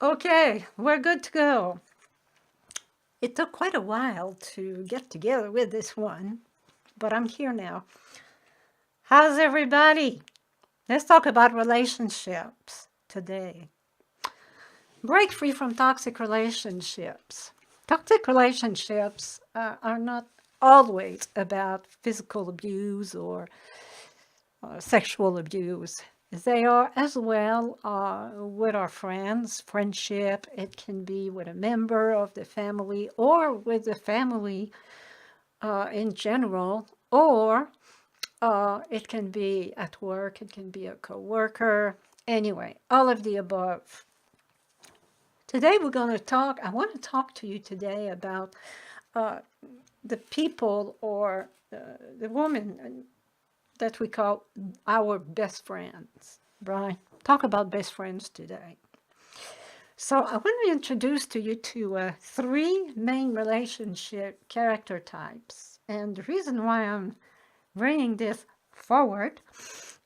Okay, we're good to go. It took quite a while to get together with this one, but I'm here now. How's everybody? Let's talk about relationships today. Break free from toxic relationships. Toxic relationships are not always about physical abuse or sexual abuse. They are as well with our friends, friendship. It can be with a member of the family or with the family in general, or it can be at work, it can be a coworker. Anyway, all of the above. Today we're going to talk, I want to talk to you today about uh, the people or the woman that we call our best friends, right? Talk about best friends today. So I want to introduce to you to three main relationship character types. And the reason why I'm bringing this forward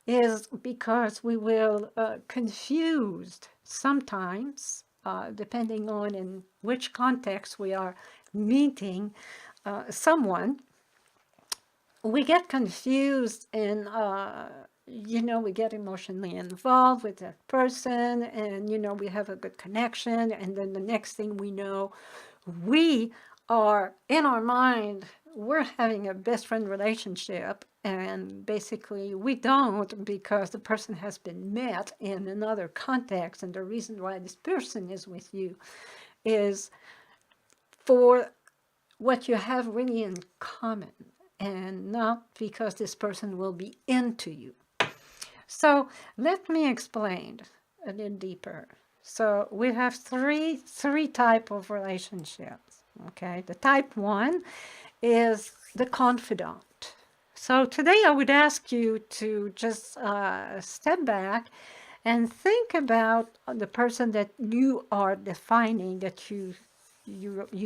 is because we will confuse sometimes, depending on in which context we are meeting someone, we get confused and we get emotionally involved with that person, and we have a good connection, and then the next thing we know, we are in our mind, we're having a best friend relationship, and basically we don't, because the person has been met in another context, and the reason why this person is with you is for what you have really in common, and not because this person will be into you. So let me explain a little deeper. So we have three type of relationships. Okay, the type one is the confidant. So today I would ask you to just step back and think about the person that you are defining, that you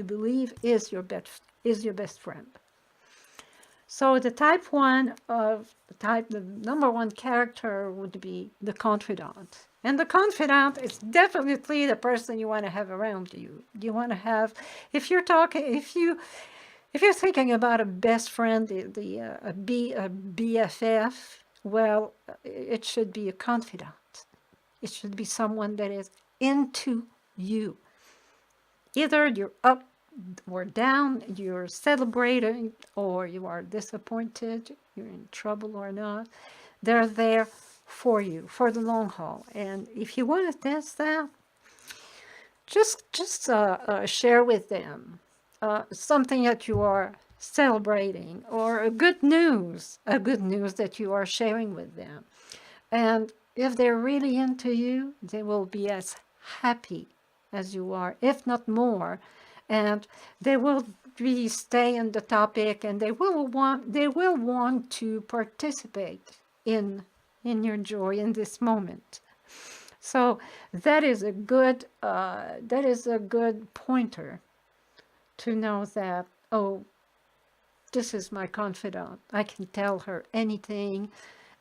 believe is your best friend. So the type one of the number one character would be the confidant. And the confidant is definitely the person you want to have around you. You want to have, if you're talking, if you're thinking about a best friend, a BFF, well, it should be a confidant. It should be someone that is into you. Either you're up or down, you're celebrating or you are disappointed, you're in trouble or not. They're there for you for the long haul. And if you want to test that, just share with them something that you are celebrating, or a good news that you are sharing with them. And if they're really into you, they will be as happy as you are, if not more. And they will really stay in the topic, and they will want to participate in your joy in this moment. So that is a good pointer to know that, oh, this is my confidant. I can tell her anything,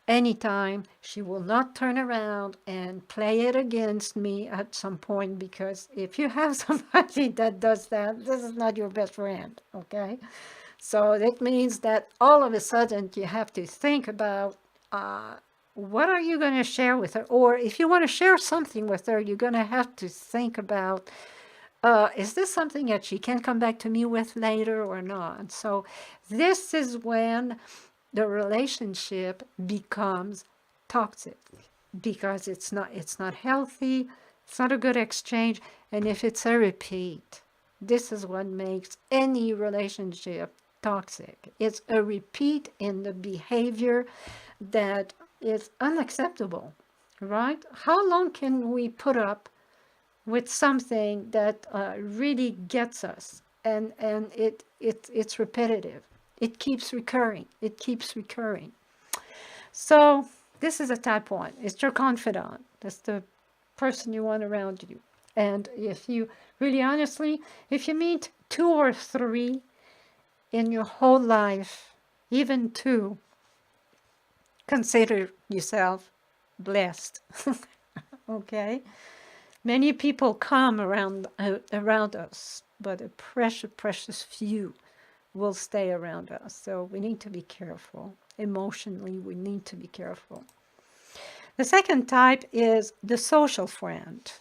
anytime. She will not turn around and play it against me at some point, because if you have somebody that does that, this is not your best friend, okay? So that means that all of a sudden you have to think about what are you going to share with her? Or if you want to share something with her, you're going to have to think about, is this something that she can come back to me with later or not? So this is when the relationship becomes toxic, because it's not healthy, it's not a good exchange, and if it's a repeat, this is what makes any relationship toxic. It's a repeat in the behavior that is unacceptable, right? How long can we put up with something that really gets us, and it's repetitive, it keeps recurring, so this is a type one. It's your confidant. That's the person you want around you. And if you really honestly, if you meet two or three in your whole life, even two, consider yourself blessed. Okay, Many people come around us, but a precious, precious few will stay around us. So we need to be careful. Emotionally, we need to be careful. The second type is the social friend.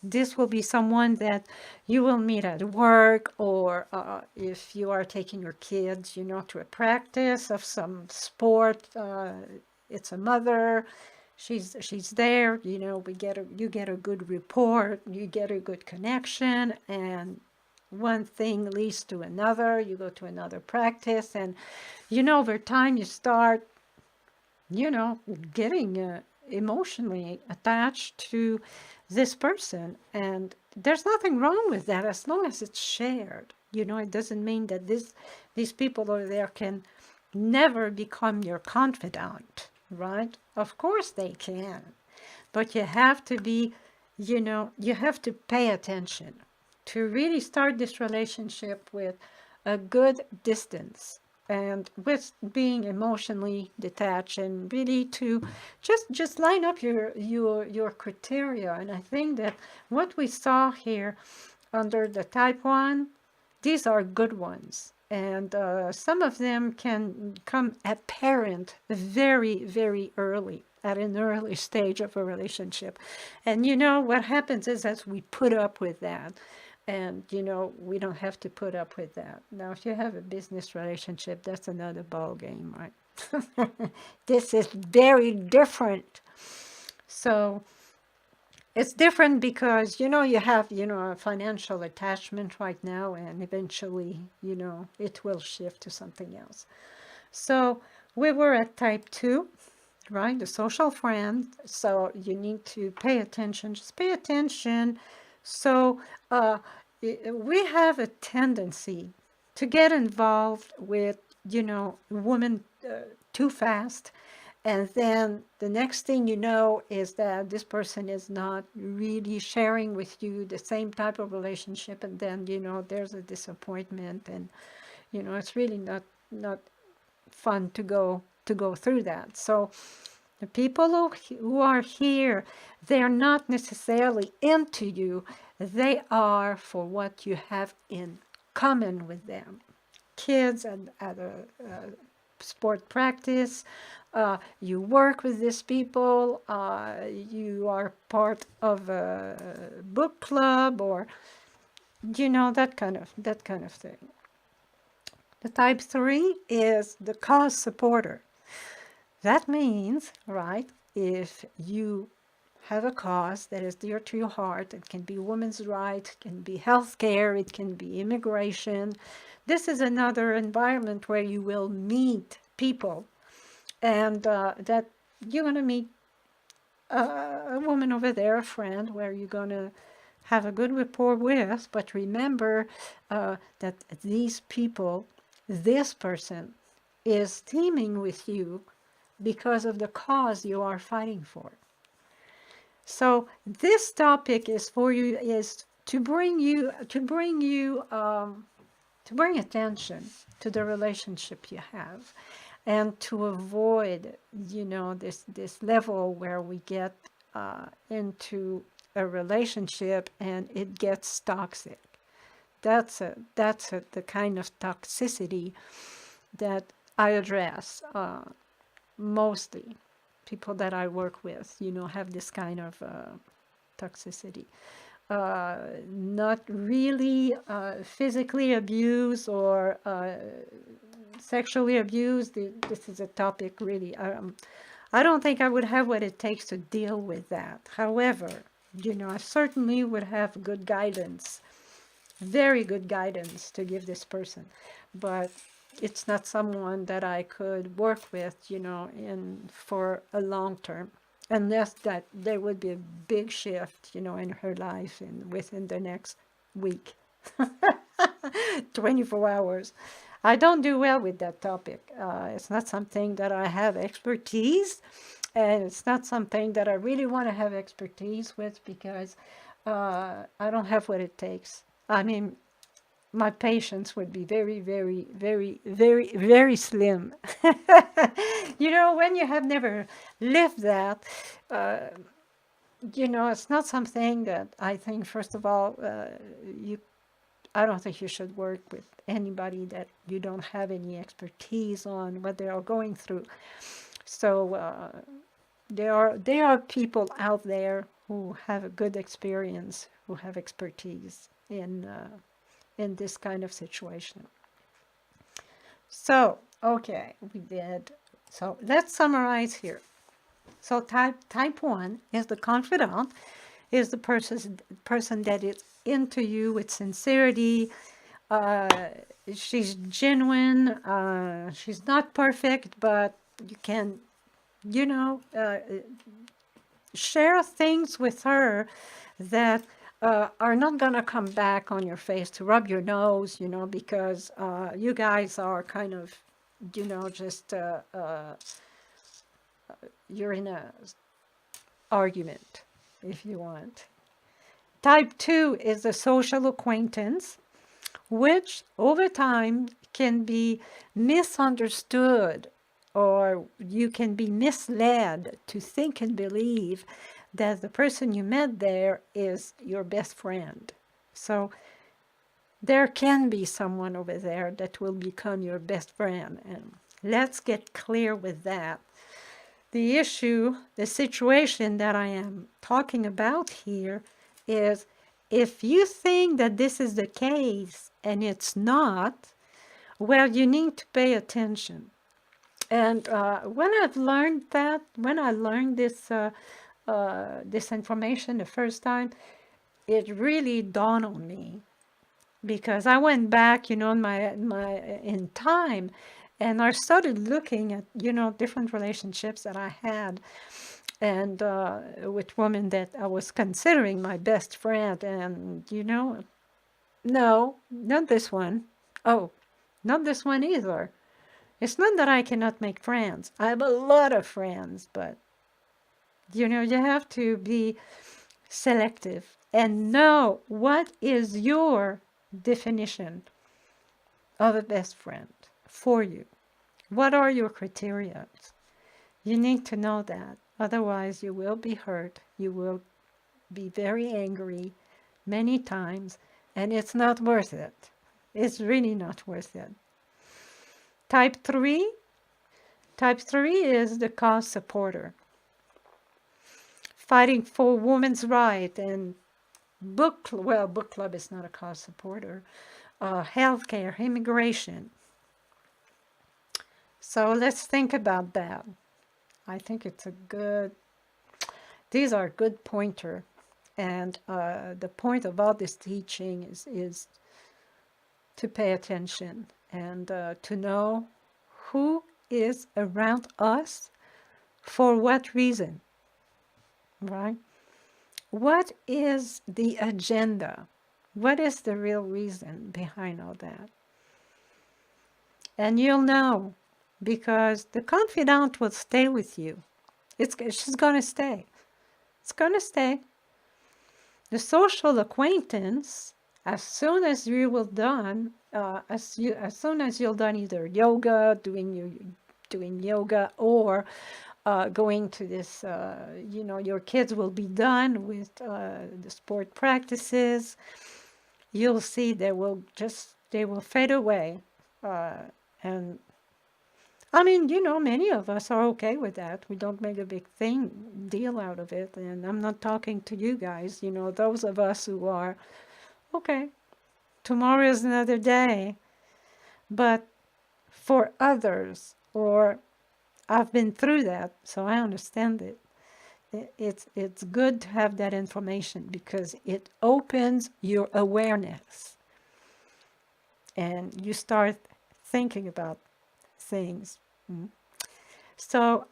This will be someone that you will meet at work, or if you are taking your kids, to a practice of some sport. It's a mother. She's there. You get a good report. You get a good connection, and one thing leads to another. You go to another practice, and over time you start getting emotionally attached to this person. And there's nothing wrong with that as long as it's shared. It doesn't mean that these people over there can never become your confidant, right? Of course they can. But you have to be, you have to pay attention to really start this relationship with a good distance and with being emotionally detached, and really to just line up your criteria. And I think that what we saw here under the type 1, these are good ones, and some of them can come apparent very, very early, at an early stage of a relationship. And what happens is that we put up with that. And, we don't have to put up with that. Now, if you have a business relationship, that's another ball game, right? This is very different. So it's different because, you have, a financial attachment right now, and eventually, it will shift to something else. So we were at type 2, right? The social friend. So you need to pay attention. Just pay attention. So we have a tendency to get involved with, women too fast. And then the next thing you know is that this person is not really sharing with you the same type of relationship. And then, there's a disappointment, and, it's really not fun to go through that. So the people who are here, they're not necessarily into you. They are for what you have in common with them. Kids at a sport practice, you work with these people, you are part of a book club, or that kind of thing. The type 3 is the cause supporter. That means, right, if you have a cause that is dear to your heart, it can be women's rights, it can be healthcare, it can be immigration. This is another environment where you will meet people, and that you're going to meet a woman over there, a friend, where you're going to have a good rapport with. But remember that these people, this person, is teaming with you because of the cause you are fighting for. So this topic is for you, is to bring attention to the relationship you have, and to avoid, this level where we get into a relationship and it gets toxic. That's the kind of toxicity that I address. Mostly people that I work with, have this kind of toxicity. Not really physically abused or sexually abused. This is a topic really, I don't think I would have what it takes to deal with that. However, I certainly would have good guidance, very good guidance to give this person. But it's not someone that I could work with, for a long term, unless that there would be a big shift, in her life and within the next week, 24 hours. I don't do well with that topic. It's not something that I have expertise, and it's not something that I really want to have expertise with, because I don't have what it takes. I mean, my patience would be very, very, very, very, very slim. When you have never lived that, it's not something that I think, first of all, you I don't think you should work with anybody that you don't have any expertise on what they are going through. So there are people out there who have a good experience, who have expertise in this kind of situation. So okay, we did. So let's summarize here. So type one is the confidant, is the person that is into you with sincerity. Uh, she's genuine. She's not perfect, but you can, you know, uh, share things with her that are not going to come back on your face to rub your nose, because you guys are kind of, just you're in a argument, if you want. Type 2 is the social acquaintance, which over time can be misunderstood, or you can be misled to think and believe that the person you met there is your best friend. So there can be someone over there that will become your best friend, and let's get clear with that. The issue, the situation that I am talking about here is, if you think that this is the case and it's not, well, you need to pay attention. And when I learned this information the first time, it really dawned on me, because I went back, in time, and I started looking at, different relationships that I had, and with women that I was considering my best friend, and no, not this one. Oh, not this one either. It's not that I cannot make friends. I have a lot of friends, but you have to be selective and know what is your definition of a best friend for you. What are your criteria? You need to know that. Otherwise, you will be hurt. You will be very angry many times, and it's not worth it. It's really not worth it. Type 3. Type 3 is the cause supporter, fighting for women's rights and book club is not a cause supporter. Healthcare, immigration. So let's think about that. I think these are good pointer. And the point of all this teaching is to pay attention and to know who is around us, for what reason, right? What is the agenda? What is the real reason behind all that? And you'll know, because the confidant will stay with you. She's going to stay. It's going to stay. The social acquaintance, as soon as you will done, as soon as you're done either doing yoga, or going to this, your kids will be done with the sport practices. You'll see they will fade away, and I mean, many of us are okay with that. We don't make a big deal out of it. And I'm not talking to you guys, those of us who are, okay, tomorrow is another day. But for others, or I've been through that, so I understand it. It's good to have that information, because it opens your awareness. And you start thinking about things. So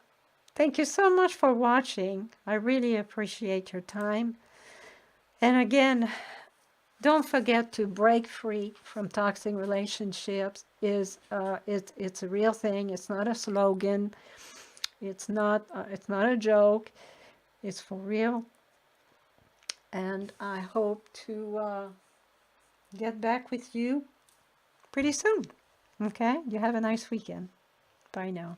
thank you so much for watching. I really appreciate your time. And again, don't forget to break free from toxic relationships. It's a real thing. It's not a slogan. It's not a joke. It's for real. And I hope to get back with you pretty soon. Okay? You have a nice weekend. Bye now.